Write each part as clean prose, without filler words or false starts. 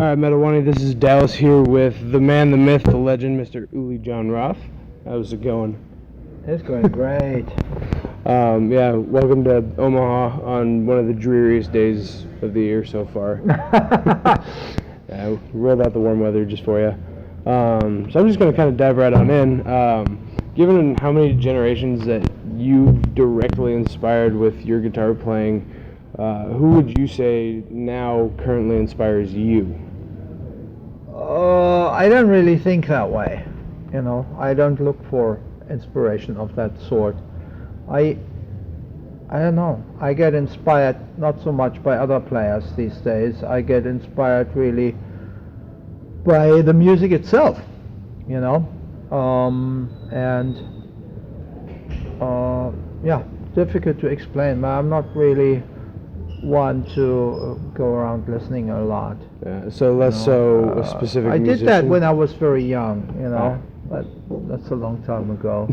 Alright, Wani, this is Dallas here with the man, the myth, the legend, Mr. ULI Jon Roth. How's it going? It's going great. Yeah, welcome to Omaha on one of the dreariest days of the year so far. Yeah, we rolled out the warm weather just for you. So I'm just going to kind of dive right on in. Given how many generations that you've directly inspired with your guitar playing, who would you say now currently inspires you? I don't really think that way. You know, I don't look for inspiration of that sort. I don't know. I get inspired not so much by other players these days. I get inspired really by the music itself, you know. Yeah, difficult to explain, but I'm not really one to go around listening a lot. So less so a specific musician? I did that when I was very young, you know, but that's a long time ago.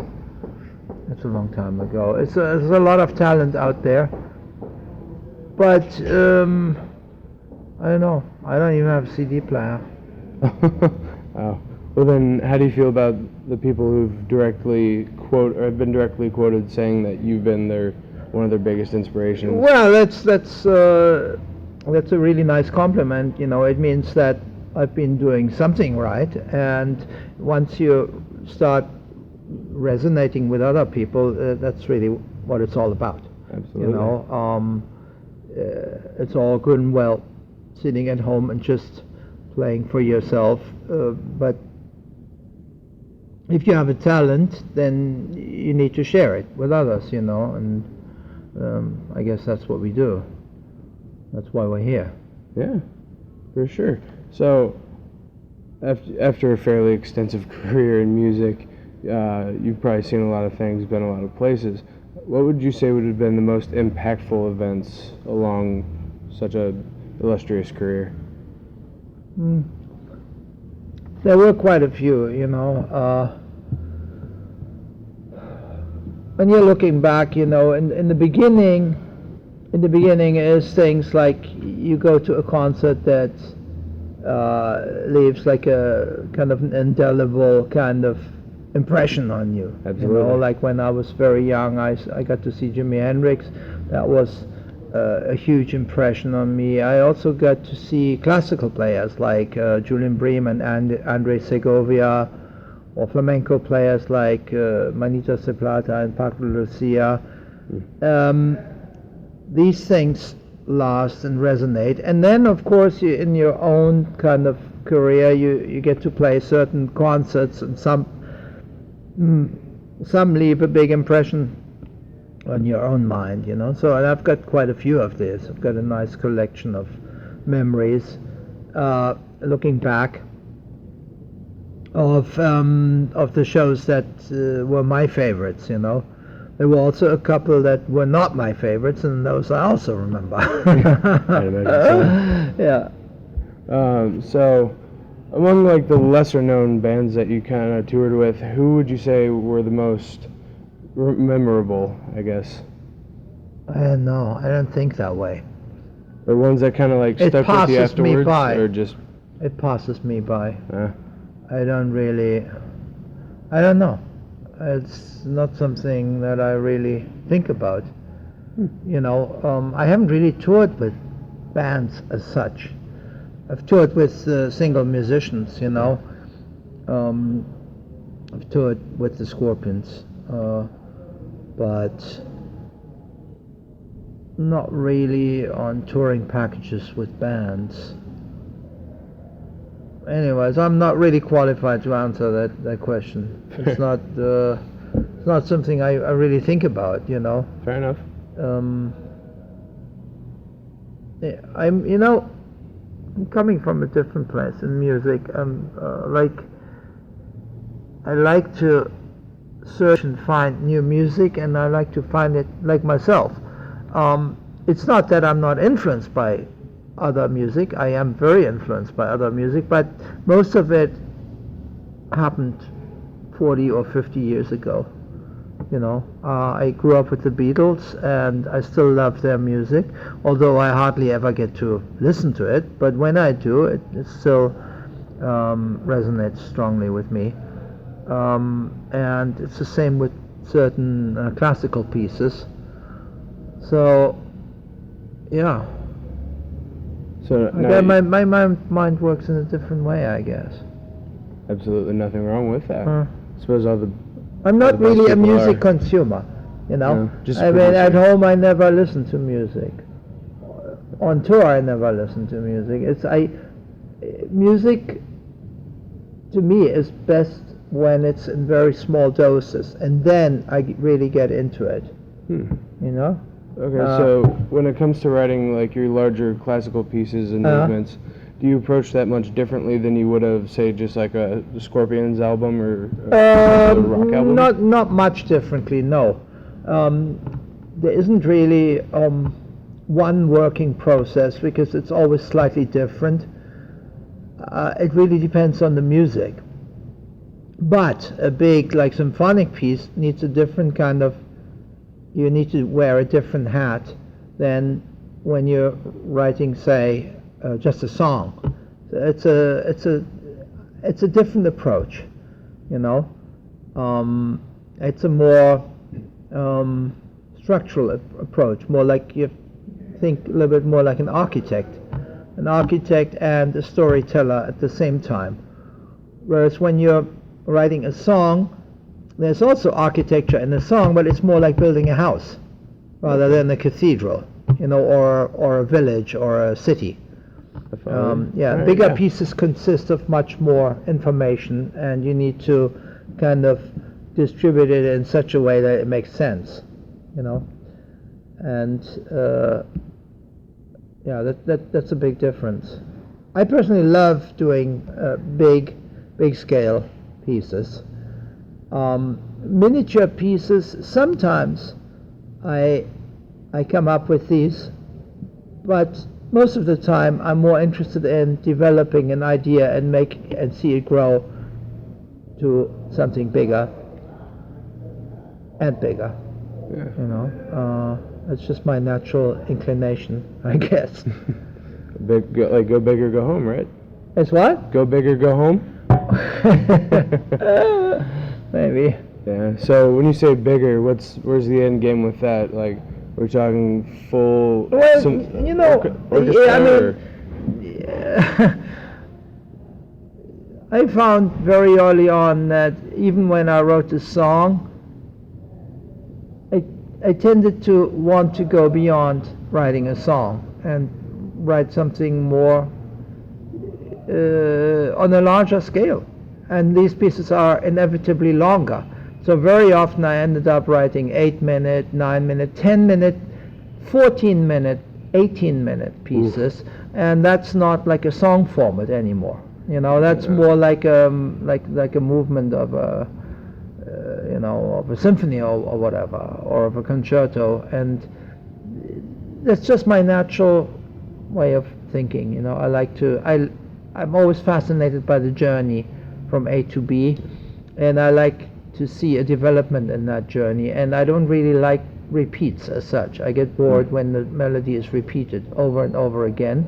It's a long time ago. There's a lot of talent out there, but I don't know. I don't even have a CD player. Oh. Well then, how do you feel about the people who've directly have been directly quoted saying that you've been one of their biggest inspirations? Well, that's a really nice compliment. You know, it means that I've been doing something right, and once you start resonating with other people, that's really what it's all about. Absolutely. You know, it's all good and well sitting at home and just playing for yourself, but if you have a talent, then you need to share it with others, you know, and I guess that's what we do. That's why we're here. Yeah, for sure. So, after a fairly extensive career in music, you've probably seen a lot of things, been a lot of places. What would you say would have been the most impactful events along such a illustrious career? There were quite a few, you know. When you're looking back, you know, in the beginning is things like you go to a concert that leaves like a kind of an indelible kind of impression on you. Absolutely. You know, like when I was very young, I got to see Jimi Hendrix. That was a huge impression on me. I also got to see classical players like Julian Bream and Andre Segovia, or flamenco players like Manita Ceplata and Paco Lucia. These things last and resonate, and then of course in your own kind of career you get to play certain concerts, and some leave a big impression on your own mind, you know. So, and I've got quite a few of these. I've got a nice collection of memories looking back of the shows that were my favorites, you know. There were also a couple that were not my favorites, and those I also remember. Yeah. So, among like the lesser known bands that you kind of toured with, who would you say were the most memorable, I guess? I don't know. I don't think that way. Or ones that kind of like stuck with you afterwards? Me by. Or just... It passes me by. I don't know. It's not something that I really think about. You know, I haven't really toured with bands as such. I've toured with single musicians, you know. I've toured with the Scorpions, but not really on touring packages with bands. Anyways, I'm not really qualified to answer that question. It's not something I really think about, you know. Fair enough. I'm coming from a different place in music. I like to search and find new music, and I like to find it like myself. It's not that I'm not influenced by other music. I am very influenced by other music, but most of it happened 40 or 50 years ago. You know, I grew up with the Beatles, and I still love their music, although I hardly ever get to listen to it. But when I do, it still resonates strongly with me. And it's the same with certain classical pieces. So, yeah. So my mind works in a different way, I guess. Absolutely nothing wrong with that. I suppose I'm not the best really a people music are. consumer, you know. No, just I mean, at producer. home I never listen to music. On tour I never listen to music. Music to me is best when it's in very small doses, and then I really get into it. You know. Okay, so when it comes to writing like your larger classical pieces and movements, do you approach that much differently than you would have, say, just like a Scorpions album or a rock album? Not much differently, no. There isn't really one working process because it's always slightly different. It really depends on the music. But a big, like, symphonic piece needs a different kind of, you need to wear a different hat than when you're writing, say, just a song. It's a different approach, you know. It's a more structural approach, more like you think a little bit more like an architect and a storyteller at the same time. Whereas when you're writing a song, there's also architecture in the song, but it's more like building a house rather than a cathedral, you know, or a village or a city. Bigger pieces consist of much more information, and you need to kind of distribute it in such a way that it makes sense, you know. And that's a big difference. I personally love doing big scale pieces. Miniature pieces, sometimes I come up with these, but most of the time I'm more interested in developing an idea and see it grow to something bigger and bigger. You know, it's just my natural inclination, I guess. Go big or go home, right? It's what? Go big or go home? Maybe. Yeah. So when you say bigger, where's the end game with that? Like, we're talking full. Well, you know, I found very early on that even when I wrote a song, I tended to want to go beyond writing a song and write something more on a larger scale. And these pieces are inevitably longer. So very often I ended up writing 8-minute, 9-minute, 10-minute, 14-minute, 18-minute pieces, and that's not like a song format anymore. You know, that's more like a movement of a of a symphony or whatever, or of a concerto, and that's just my natural way of thinking. You know, I'm always fascinated by the journey from A to B, and I like to see a development in that journey, and I don't really like repeats as such. I get bored when the melody is repeated over and over again.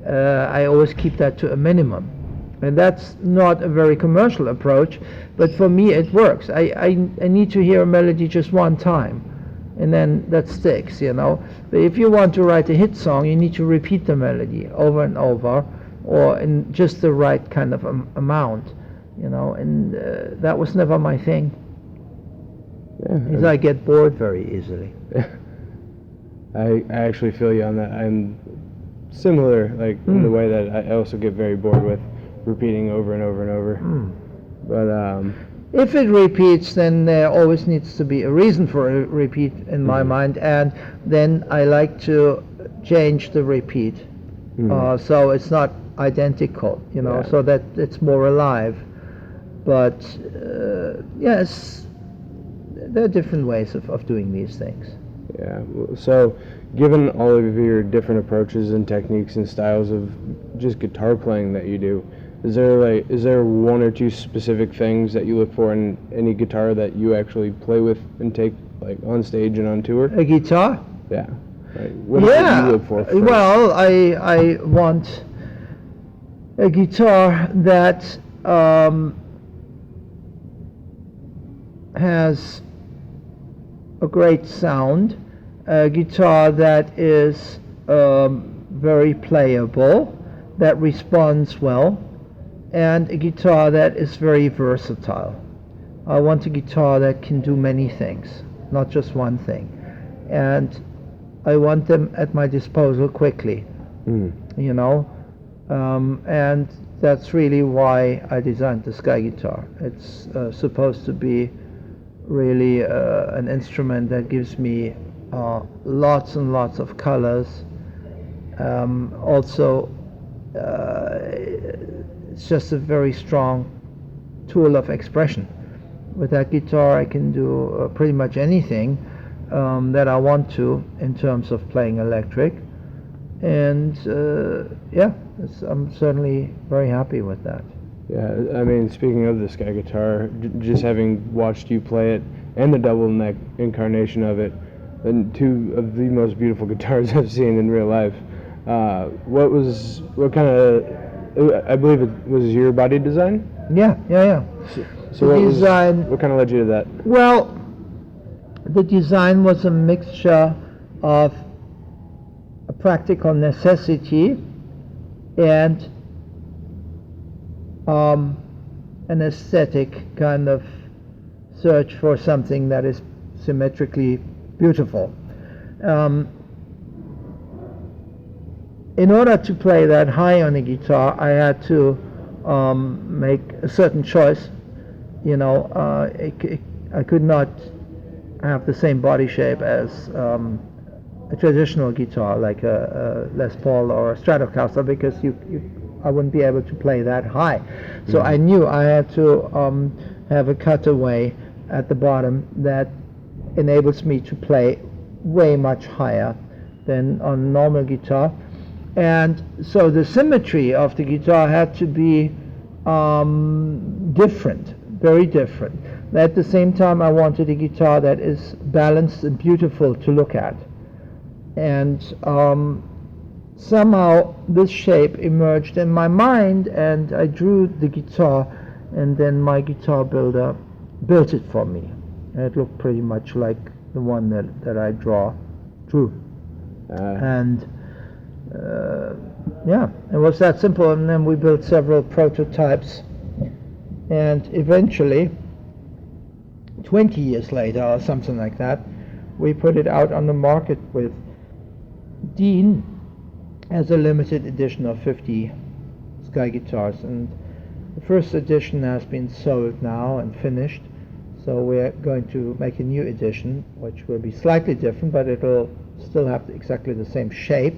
I always keep that to a minimum, and that's not a very commercial approach, but for me it works. I need to hear a melody just one time, and then that sticks, you know. But if you want to write a hit song, you need to repeat the melody over and over, or in just the right kind of amount, you know, and that was never my thing. Because I get bored very easily. I actually feel you on that. I'm similar, like in the way that I also get very bored with repeating over and over and over. But if it repeats, then there always needs to be a reason for a repeat in my mind, and then I like to change the repeat, so it's not identical, you know, so that it's more alive. But yes, there are different ways of doing these things. Yeah. So, given all of your different approaches and techniques and styles of just guitar playing that you do, Is there one or two specific things that you look for in any guitar that you actually play with and take like on stage and on tour? A guitar? Yeah. Right. What do you look for first? Well, I want a guitar that has a great sound, a guitar that is very playable, that responds well, and a guitar that is very versatile. I want a guitar that can do many things, not just one thing. And I want them at my disposal quickly, you know, and that's really why I designed the Sky guitar. It's supposed to be really an instrument that gives me lots and lots of colors. Also, it's just a very strong tool of expression. With that guitar I can do pretty much anything that I want to in terms of playing electric, and yeah, I'm certainly very happy with that. Yeah, I mean, speaking of the Sky guitar, just having watched you play it and the double neck incarnation of it, and two of the most beautiful guitars I've seen in real life. What kind of, I believe it was your body design? Yeah. So what kind of led you to that? Well, the design was a mixture of a practical necessity and an aesthetic kind of search for something that is symmetrically beautiful. In order to play that high on a guitar, I had to make a certain choice. You know, I could not have the same body shape as a traditional guitar like a Les Paul or a Stratocaster, because I wouldn't be able to play that high. So I knew I had to have a cutaway at the bottom that enables me to play way much higher than on a normal guitar. And so the symmetry of the guitar had to be different, very different. At the same time, I wanted a guitar that is balanced and beautiful to look at. And somehow this shape emerged in my mind, and I drew the guitar, and then my guitar builder built it for me. And it looked pretty much like the one that I drew. And yeah, it was that simple. And then we built several prototypes, and eventually 20 years later or something like that, we put it out on the market with Dean as a limited edition of 50 Sky guitars, and the first edition has been sold now and finished. So we're going to make a new edition, which will be slightly different, but it'll still have exactly the same shape.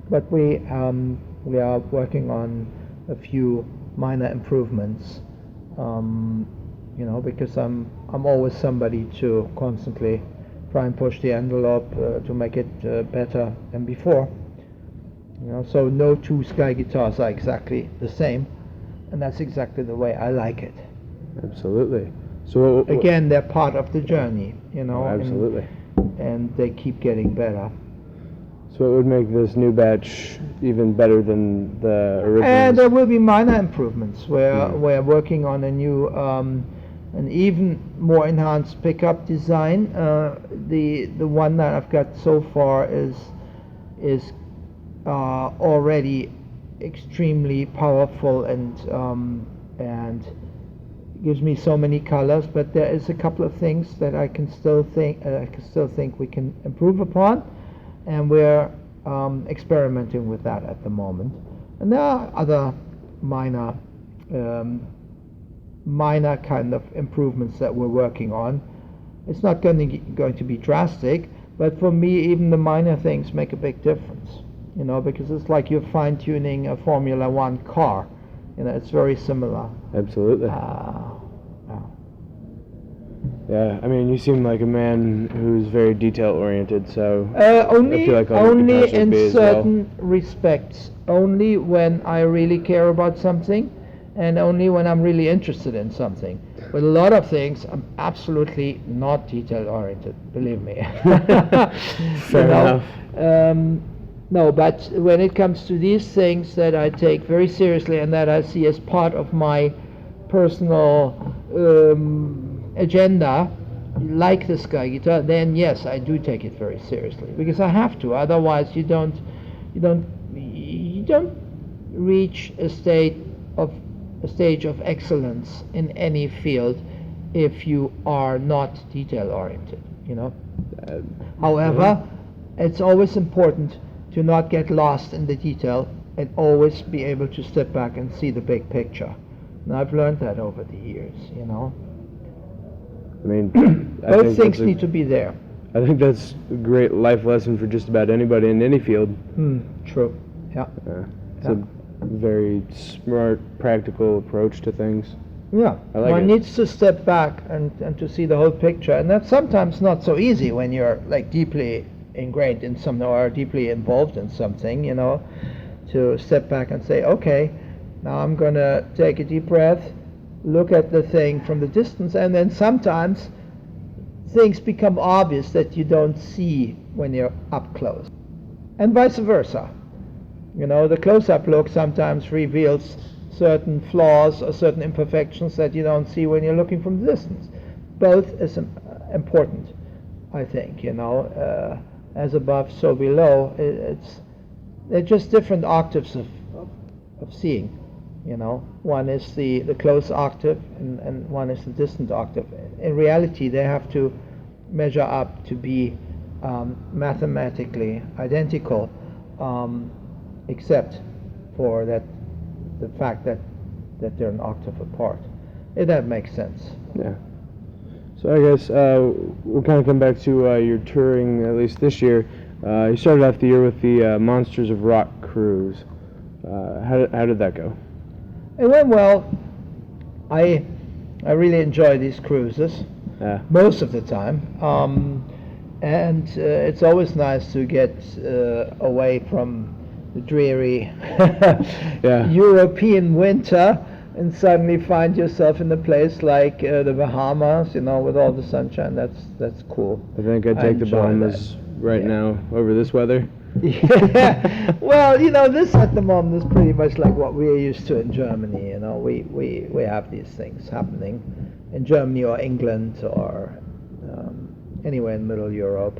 But we are working on a few minor improvements, you know, because I'm always somebody to constantly try and push the envelope to make it better than before. You know, so no two Sky guitars are exactly the same, and that's exactly the way I like it. Absolutely. So again, they're part of the journey, you know. Absolutely. And they keep getting better. So it would make this new batch even better than the original. And there will be minor improvements. We're working on a new, an even more enhanced pickup design. The one that I've got so far is already extremely powerful and gives me so many colors. But there is a couple of things that I can still think we can improve upon. And we're experimenting with that at the moment. And there are other minor kind of improvements that we're working on. It's not going to be drastic, but for me, even the minor things make a big difference. You know, because it's like you're fine-tuning a Formula One car. You know, it's very similar. Absolutely. Yeah, I mean, you seem like a man who's very detail-oriented, so only I feel like only in certain respects. Only when I really care about something, and only when I'm really interested in something. With a lot of things, I'm absolutely not detail-oriented, believe me. Fair enough. No, but when it comes to these things that I take very seriously and that I see as part of my personal agenda, like the sky guitar, then yes, I do take it very seriously, because I have to. Otherwise, you don't reach a stage of excellence in any field if you are not detail oriented. However, it's always important to not get lost in the detail and always be able to step back and see the big picture. And I've learned that over the years. I mean, both things need to be there. I think that's a great life lesson for just about anybody in any field. True. Yeah. It's a very smart, practical approach to things. Yeah. I like One it. needs to step back and to see the whole picture, and that's sometimes not so easy when you're like deeply ingrained in something or deeply involved in something. To step back and say, okay, now I'm gonna take a deep breath, look at the thing from the distance, and then sometimes things become obvious that you don't see when you're up close, and vice versa. The close-up look sometimes reveals certain flaws or certain imperfections that you don't see when you're looking from the distance. Both is important, I think. As above, so below. They're just different octaves of seeing. One is the close octave, and one is the distant octave. In reality, they have to measure up to be mathematically identical, except for the fact that they're an octave apart. If that makes sense. Yeah. So I guess we'll kind of come back to your touring, at least this year. You started off the year with the Monsters of Rock cruise. How did that go? It went well. I really enjoy these cruises most of the time, and it's always nice to get away from the dreary European winter and suddenly find yourself in a place like the Bahamas, with all the sunshine. That's cool. I think I'd take the Bahamas right now over this weather. Yeah. Well, this at the moment is pretty much like what we're used to in Germany. We have these things happening in Germany or England or anywhere in Middle Europe.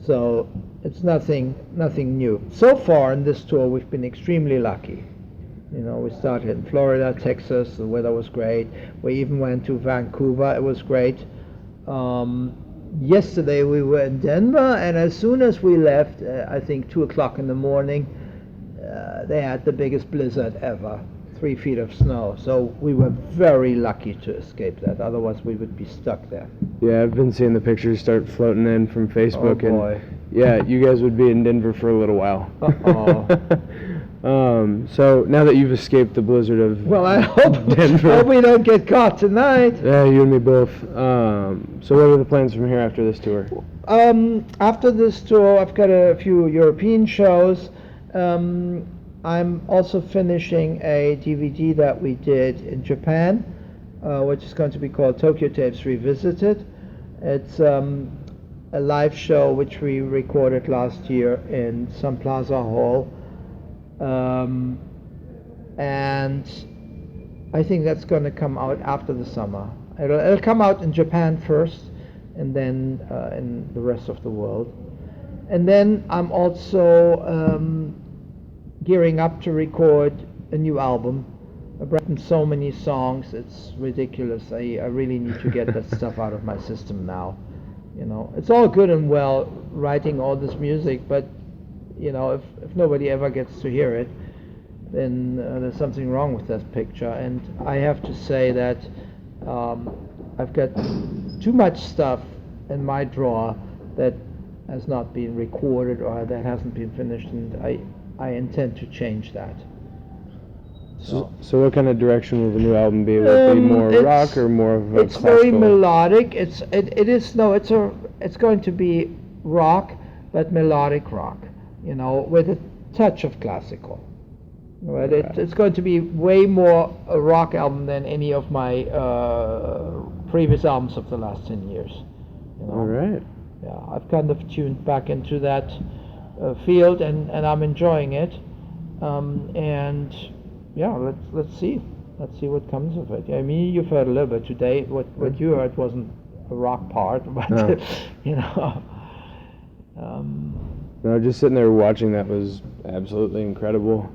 So it's nothing new. So far in this tour, we've been extremely lucky. We started in Florida, Texas. The weather was great. We even went to Vancouver. It was great. Yesterday we were in Denver, and as soon as we left, I think 2 o'clock in the morning, they had the biggest blizzard ever, 3 feet of snow. So we were very lucky to escape that. Otherwise, we would be stuck there. Yeah, I've been seeing the pictures start floating in from Facebook, Oh boy. and yeah, you guys would be in Denver for a little while. Uh-oh. So now that you've escaped the blizzard of Well, I hope Denver, we don't get caught tonight. yeah, you and me both. So what are the plans from here after this tour? After this tour, I've got a few European shows. I'm also finishing a DVD that we did in Japan, which is going to be called Tokyo Tapes Revisited. It's a live show which we recorded last year in Sun Plaza Hall. And I think that's going to come out after the summer. It'll come out in Japan first, and then in the rest of the world. And then I'm also gearing up to record a new album. I've written so many songs, it's ridiculous. I really need to get that stuff out of my system now. It's all good and well writing all this music, but if nobody ever gets to hear it, then there's something wrong with that picture. And I have to say that I've got too much stuff in my drawer that has not been recorded or that hasn't been finished, and I intend to change that. So what kind of direction will the new album be? Will it be more rock or more of a It's classical? very melodic. It's going to be rock, but melodic rock, with a touch of classical. But it's going to be way more a rock album than any of my previous albums of the last 10 years. You know? All right. Yeah, I've kind of tuned back into that field, and I'm enjoying it. And yeah, let's see what comes of it. I mean, you've heard a little bit today. What you heard wasn't a rock part, but No. you know. No, just sitting there watching that was absolutely incredible.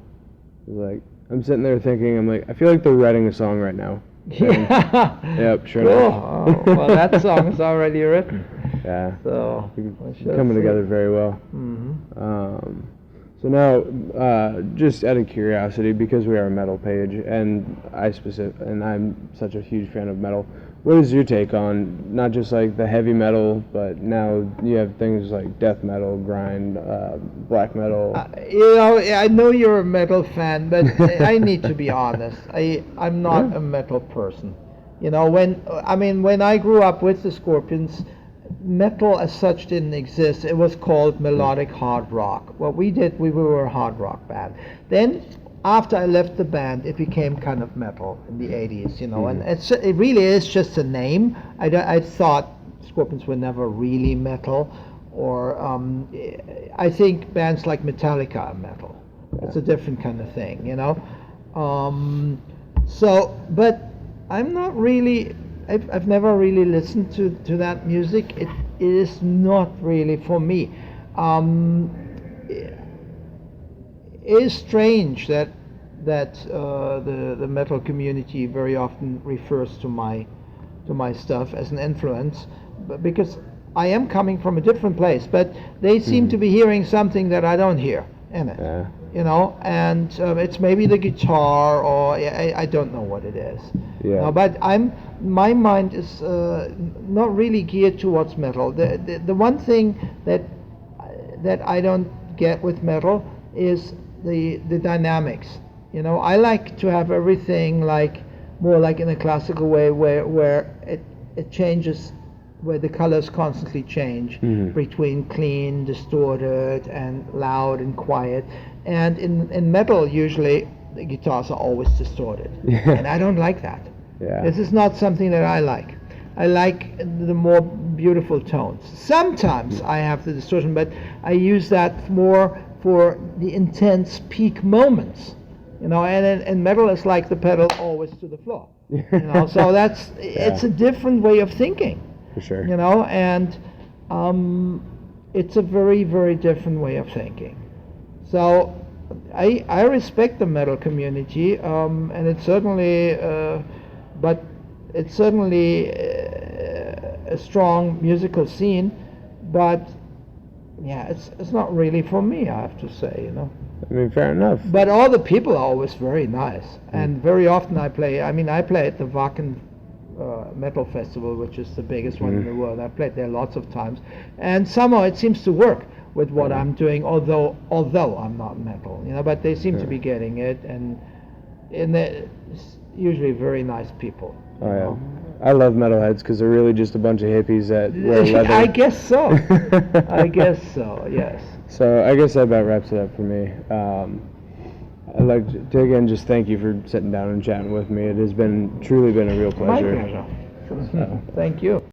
Like, I'm sitting there thinking, I'm like, I feel like they're writing a song right now. Yeah. Yep, sure Cool. enough. Oh, well, that song is already written. Yeah. So It's coming together very well. Mm-hmm. So now, just out of curiosity, because we are a metal page, and I'm such a huge fan of metal. What is your take on not just like the heavy metal, but now you have things like death metal, grind, black metal? You know, I know you're a metal fan, but I need to be honest. I'm not a metal person. You know, when I grew up with the Scorpions, metal as such didn't exist. It was called melodic hard rock. What we did, we were a hard rock band. Then after I left the band, it became kind of metal in the 80s, you know, and it really is just a name. I thought Scorpions were never really metal, or I think bands like Metallica are metal. It's a different kind of thing, you know. But I'm not really. I've never really listened to that music. It is not really for me. It is strange that the metal community very often refers to my stuff as an influence, but because I am coming from a different place, but they seem to be hearing something that I don't hear in it. Yeah. You know, and it's maybe the guitar, or I don't know what it is. Yeah. But my mind is not really geared towards metal. The one thing that I don't get with metal is the dynamics. You know, I like to have everything more like in a classical way, where it changes, where the colors constantly change between clean, distorted, and loud and quiet. And in metal, usually the guitars are always distorted, and I don't like that. Yeah. This is not something that I like. I like the more beautiful tones. Sometimes I have the distortion, but I use that more for the intense peak moments. You know, and metal is like the pedal always to the floor. You know, so it's a different way of thinking. For sure. You know, and it's a very, very different way of thinking. So I respect the metal community, and it's certainly, but it's certainly a strong musical scene, but yeah, it's not really for me, I have to say, you know. I mean, fair enough. But all the people are always very nice, and very often I play at the Wacken Metal Festival, which is the biggest one in the world. I played there lots of times, and somehow it seems to work with what I'm doing, although I'm not metal, you know. But they seem to be getting it, and they're usually very nice people. Oh yeah, I love metalheads because they're really just a bunch of hippies that wear leather. I guess so. I guess so. Yes. So I guess that about wraps it up for me. I'd like to again just thank you for sitting down and chatting with me. It has truly been a real pleasure. My pleasure. Thank you.